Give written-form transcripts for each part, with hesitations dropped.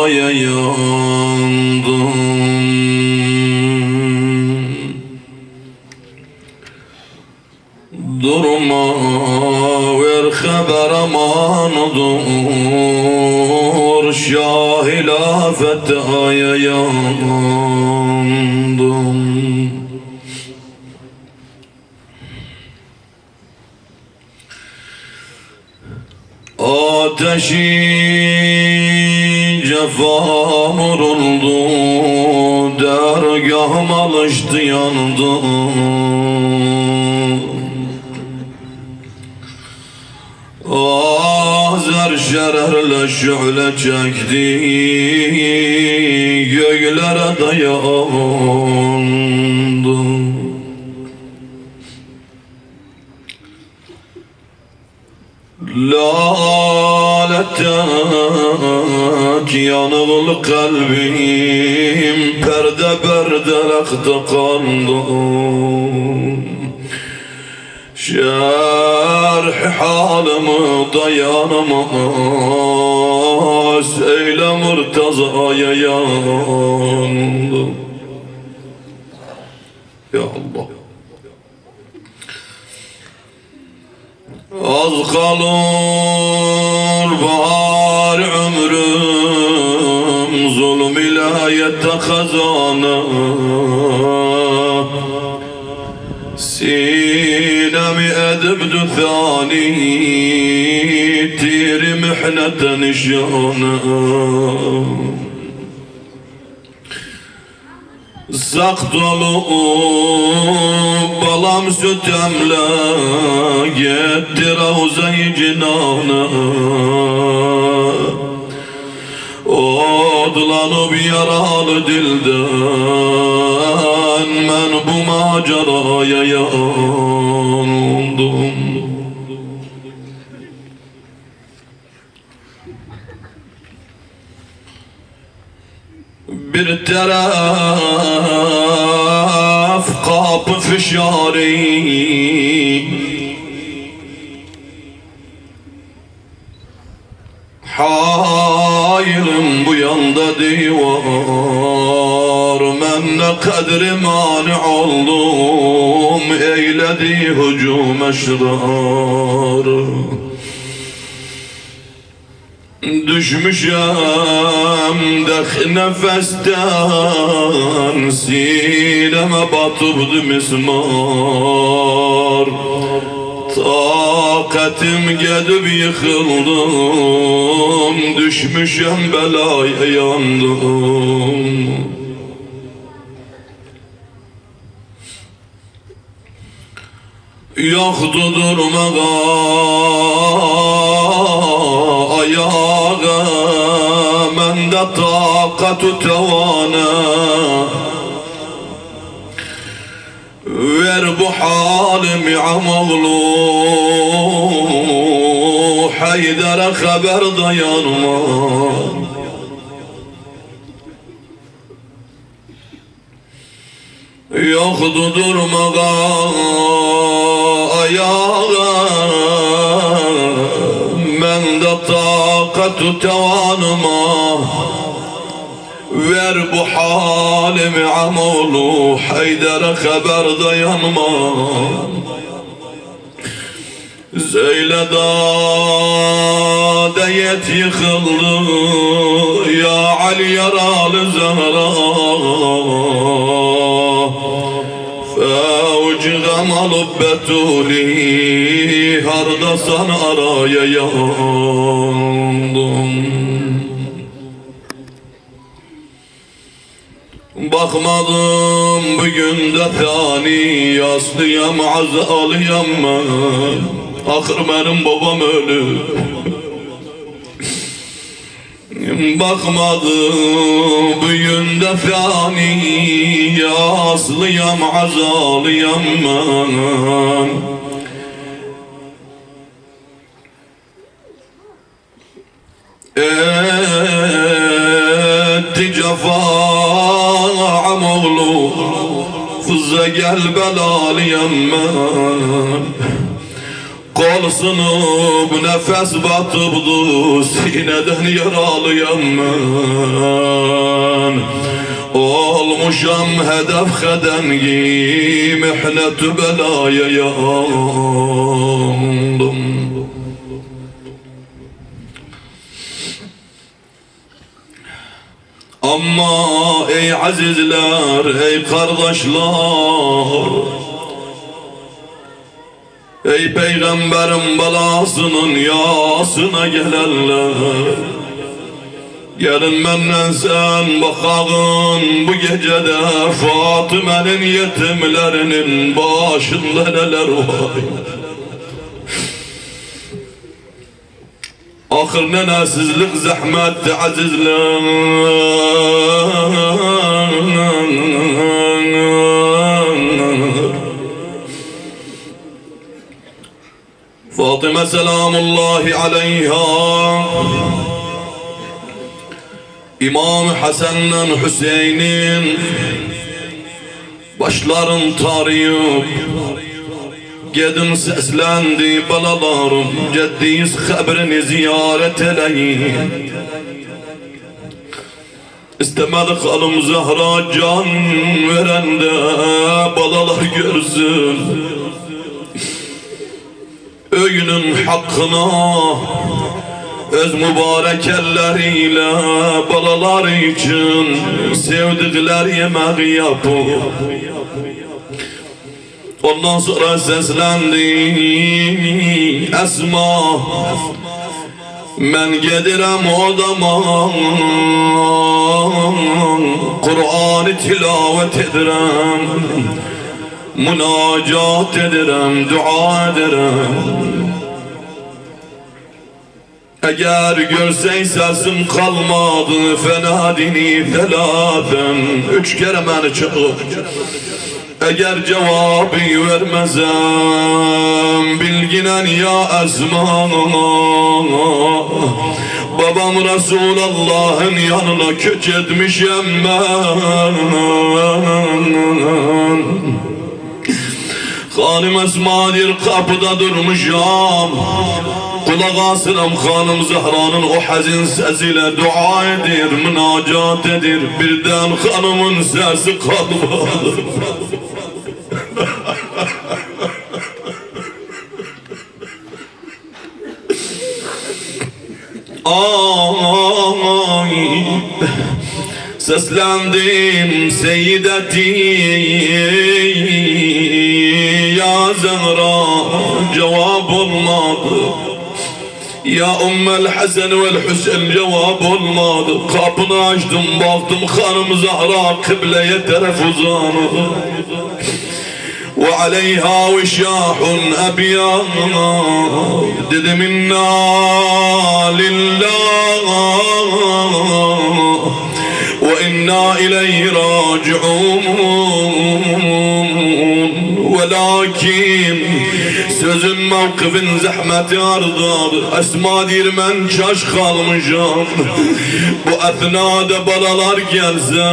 belaya yandım. Durma ver haber aman dur, Şah hilafete aya yandım. Ateşi cefam vuruldu, dergahım alıştı yandı. Azer şererle şöyle çekti, göklere dayandı. Laletek yanıl kalbim, perde berdelekte kaldı. Şerh halımı dayanamaz, eyle Murtaza'ya yandım. Ya Allah. Az kalır bahar ömrüm, zulm ile yettekazana. Sinemi edib düthani, tiri mihnete nişana. Sakt olup balam süt emle, gitti Ravza-i Cinan'a. Odlanıp yaralı dilden, ben bu maceraya yandım. Bir taraf kapı fişari, hayırım bu yanda divar. Men ne kadri mani oldum, eyledi hücum eşrar. Düşmüşem deh nefesten, sineme batıbdı mismar. Takatim gedib yıkıldım, düşmüşem belaya yandım. Yoktu durmağa ayağa, mende takatü tevana. Ver bu halimi amoğlu, Haydar'a haber dayanma. Yoktu durmağa ayağa, mende takatü tevanıma. Ver bu halimi amoğlu, Haydar'a haber dayanma. Zeyle'da yet yıkıldı, ya Ali yaralı Zahra. Fevci gam alıp Betuli, hardasan araya yandım. Bakmadım bugün de fani, yaslıyam azalıyam ben. Ahır benim babam ölü. Bakmadım bugün de fani, yaslıyam azalıyam ben. Etti cefam oğlu, fızza gel belalıyam ben. Kol sınıp nefes batıbdı, sineden yaralıyam ben. Olmuşam hedef xedengi, mihnet-ü belaya yandım. Ama ey azizler, ey kardeşler, ey peygamberin balasının yasına gelenler, gelin benden sen bakağın bu gecede Fatıme'nin yetimlerinin başında neler var. Ahir nenesizlik zahmetti azizler. Fatıma selamullahi aleyha İmam Hasan'la Hüseyin'in başların tarayıp gedin seslendi balalarım, ceddiyiz habrini ziyaret eleyin. İstemedik alım Zahra can verende balalar görsün. Öğünün hakkına öz mübarek elleriyle balalar için sevdikler yemeği yapıp ondan sonra seslendi Esma, men gedirem odama Kur'an'ı tilavet edirem, münacat edirem, dua ederim. Eğer görsen sesim kalmadı fenadini telaten, 3 kere beni çağır. Eğer cevabı vermezem bilginen ya Esma, babam Resulullah'ın yanına köç etmişim ben. Hanım Esma'dır kapıda durmuşam, kulak asırım hanım Zahra'nın o hazin sesiyle dua edir, münacat edir. Birden hanımın sesi kalmadı. Ay, seslendim Seyyideti ya Zahra, cevap olmadı. Ya Ummel Hasan vel Hüseyin cevap olmadı. Kapını açtım baktım hanım Zahra kıbleye taraf uzandı. Ve aleyha vişahun ebyan, dedim inna lillah ve inna ileyhi raciun. Velakin sözün mevkifin zahmeti ardadır. Esma dirmen çaş kalmışam, bu ethnada balalar gelse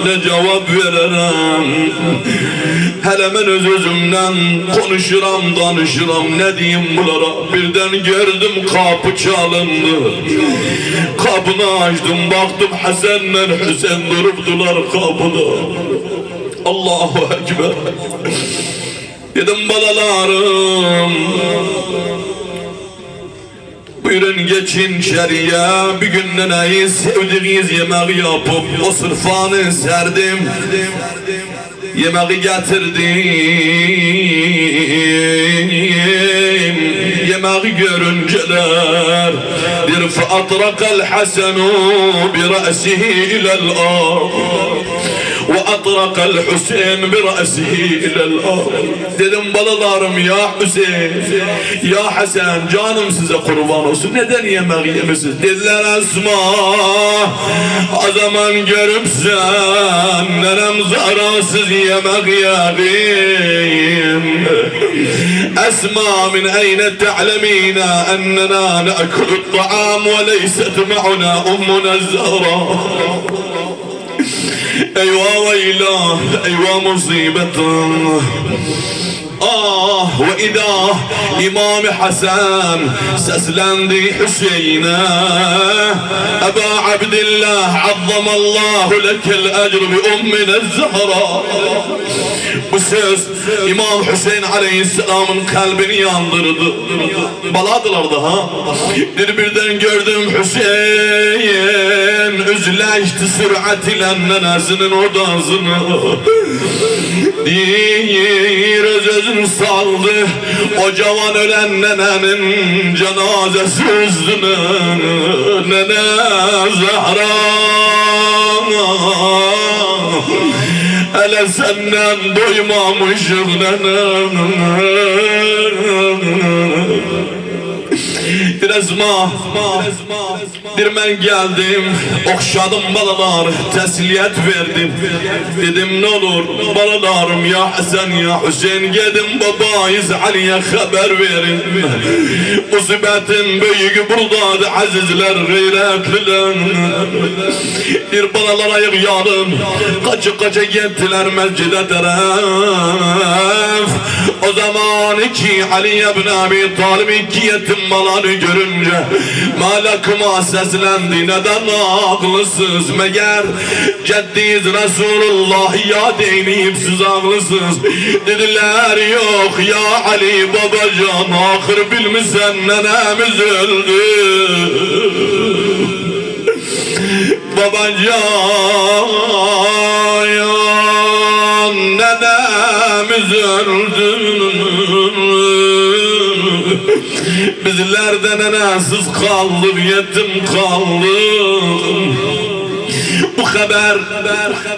ne cevap veririm. Hele ben öz özümden konuşuram, danışıram, ne diyeyim bunlara. Birden gördüm kapı çalındı. Kapını açtım baktım Hasan'la Hüseyin duruptular kapıda. Allahu Ekber. Dedim balalarım, buyurun geçin içeriye, bir gün neneyi sevdiğiniz yemeği yapıp o sırfanı serdim, yemeği getirdim. Yemeği görünceler bir fa'atrakal hasenu bi ra'sihi ilel ard ve atrakal Hüseyin bi ra'sihi ilel ard. Dedim balalarım ya Hüseyin, ya Hasan, canım size kurban olsun, neden yemeği yemişsiniz? Dediler Esma, o zaman görüp sen nenem zarasız yemek yedim. Esma, min eyne te'lemina ennena ne'kulü ta'am ve leyset ma'una ummuna Zahra. Eyvah veylah, eyvah musibetim. ve idâ İmam Hasan seslendi Hüseyin'e, Eba Abdillah azzamallahu lekel ecr bi ummine Zahra. Bu söz İmam Hüseyin aleyhisselamın kalbini yandırdı. Baladılar daha. Birden gördüm Hüseyin üzleşti sürat ile nenesinin odasını. Dir özünü saldı o cavan ölen nenenin cenazesi üstüne. Nene Zahra, hele senden doymamışım nenem. Bir ben geldim, okşadım balalar, tesliyet verdim. Dedim ne olur balalarım ya Hasan ya Hüseyin, gidin babayız Ali'ye haber verin. Musibetin büyüğü buradadır azizler, gayretliler. Bir balalar ayıklayalım, kaça gittiler mescide taraf. O zaman ki Ali ibn Abi Talib iki yetim balanı görünce malakıma seslendi, neden ağlısınız meğer ceddiz Resulullah ya deyip siz ağlısınız. Dediler yok ya Ali babacan, ahır bilmişsen nenemiz öldü. Babacan nenemiz öldü. Bizler de nenesiz kaldık, yetim kaldık. Bu haber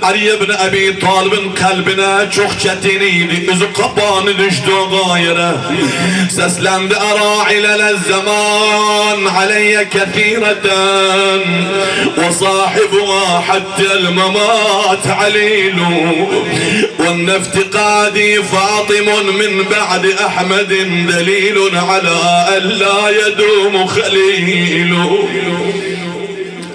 Ali ibn Abi Talib'in kalbine çok çetiniydi. Üzü kapanı düştü o gayre. Seslendi ara'ilel zaman aleyye kethireten ve sahibuha hattel memat alilu ve neftikadi Fatimun min ba'di Ahmedin delilun ala en la yedumu khalilu.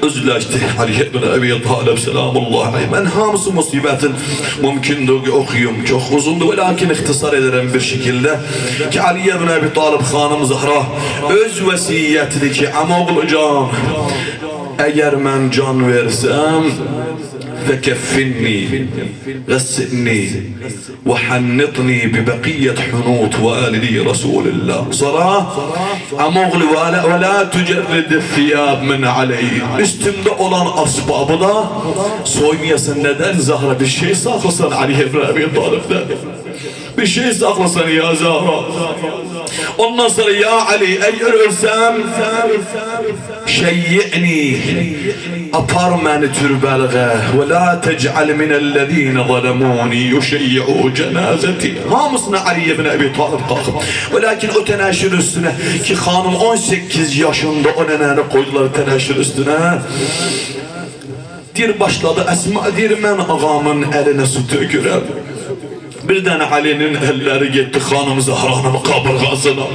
Üzleşti Ali ibn Abi Talib selamullahi aleyh. Ben hamısı musibetin mümkündür okuyum. Çok uzundu ve lakin ihtisar ederim bir şekilde. Ki Ali ibn Abi Talib hanım Zahra öz vesiyetidir ki amoğlu can, eğer ben can versem فكفني غسلني وحنطني ببقية حنوط والدي رسول الله صلاة أمغلي ولا تجرد الثياب من علي. Üstümde olan asbabı da soymayasın. Neden Zahra? Bir şey saklasan Ali ibn Abi Talib'den. Bir şey saklasan ya Zahra. Ondan sonra ya Ali eğer ölsem şeyyi'ni apar məni türbəlğə və la tec'al minəl-ləzīne zalemûni yuşeyyi'u cenazeti. Hamısına Ali ibn Abi Talib qalxıb. Və lakin o tənaşir üstünə ki xanım 18 yaşında o nənəni qoydular tənaşir üstünə. Dir başladı Əsma, dir mən ağamın əlinə su tökürəm. Birden Ali'nin elleri gitti hanım Zahra'nın kaburgasına.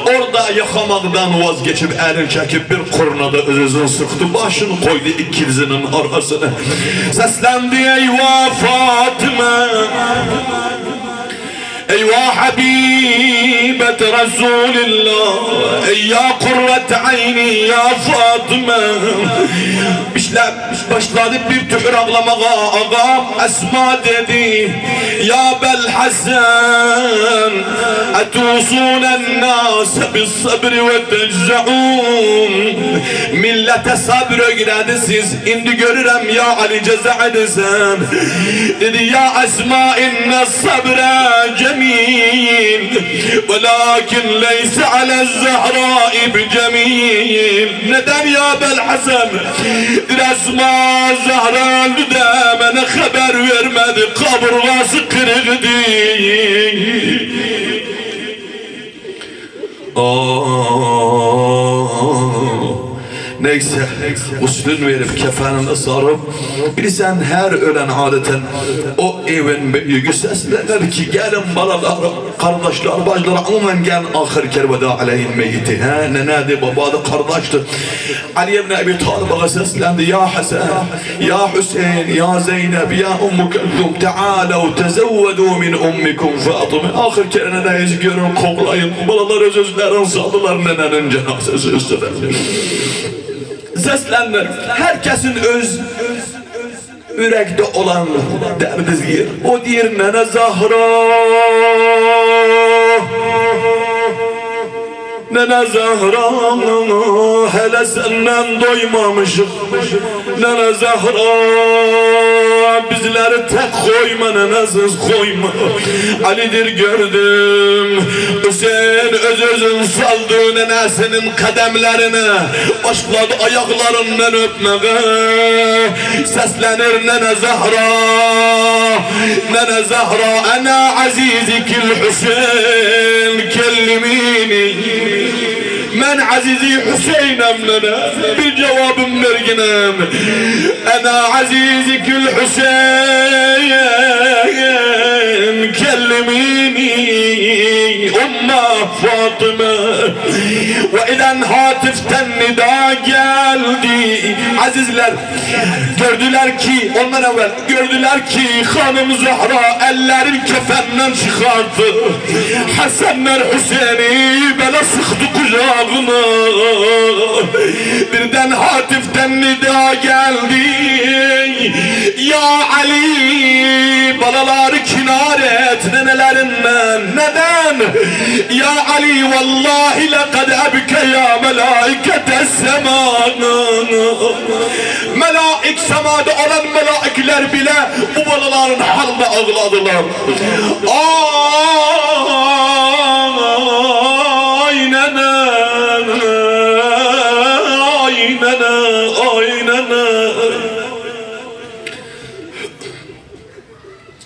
Orada yakamaktan vazgeçip elini çekip bir kurnada özünü sıktı. Başını koydu ikizinin arasına. Seslendi eyvah Fatıma, eyvah Habibet Resulillah, ya kurret ayni ya Fatıma. Başladı bir tüfür ağlamaya. Ağam Esma dedi, ya bel Hasan etusunen nâse bis sabri ve teczaun. Millete sabr öğredi siz, indi görürem ya Ali ceza edesen. Dedi ya Esma inne sabra cemil velakin leyse ale zahrai bi cemil. Neden ya bel Hasan? Esma Zahra öldü de bana haber vermedi, kaburgası kırıktı. Neyse, usulün verip kefenini sarıp, bilirsen her ölen adeten o evin büyüğü seslenir ki gelin balalar, kardeşler, bacılar, umumen gelin ahir kerveda aleyhin meyyiti. Nenedi baba da kardeşti. Ali ibn Ebi Talib'a seslendi, ya Hasan, ya Hüseyin, ya Zeynep, ya Ummu Kulthum, teâlev tezevvedû min ummikum Fatıma. Ahir kerveda görün, koklayın, balalar özlerin saldılar nenenin cenazesi üstüne. Seslenler, herkesin öz yürekte olan derdi yer. O diyor nene Zahra, nene Zahra, hele senden doymamışım. Nene Zahra, bizleri tek koyma, nenesiz koyma. Ali'dir gördüm, Hüseyin özün saldı nenesinin kademlerine, başladı ayaklarından öpmeye. Seslenir nene Zahra, nene Zahra, ana azizikil Hüseyin kellimini. Men azizi Hüseyin'em nene, bir cevabım verginem. Ana azizikil Hüseyin kellimini umma Fatıma. Ve ilen hatiften nida geldi. Azizler gördüler ki, ondan evvel gördüler ki hanım Zahra ellerin kefenden çıkardı. Hasanlar Hüseyin'i böyle sıktı kucağına. Birden hatiften nida geldi. Ya Ali, balaları kinar et nenelerinden. Neden? Ya Ali, vallahi lekad ebke ya melaiket seman. Melaik, semada olan melaikler bile bu balaların halinde ağladılar.